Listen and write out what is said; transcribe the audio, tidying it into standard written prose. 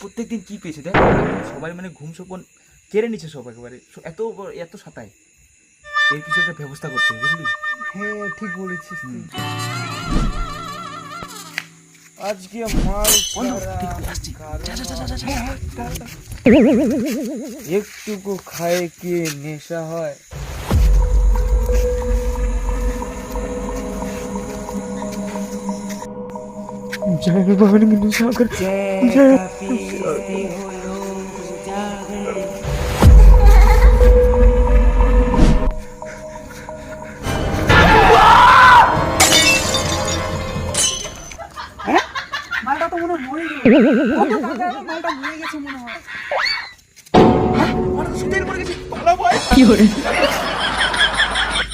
প্রত্যেকদিন কি পেয়েছে দেখ, সবাই মানে ঘুম সপন কেড়ে নিচ্ছে সব একেবারে, এত এত সাতায়। এর কিছু একটা ব্যবস্থা করতে হবে, বুঝলি? হ্যাঁ ঠিক বলেছিস তুই। আজকে মাল একটুকু খায় কি নেশা হয়। জয় ভবানী বিন্দু সাগর জয়। মালটা তো মনে হয় মরে গেছে, মালটা মরে গেছে মনে হয়। মালটা তো সুতের মরে গেছে, পালা ভাই। কি করে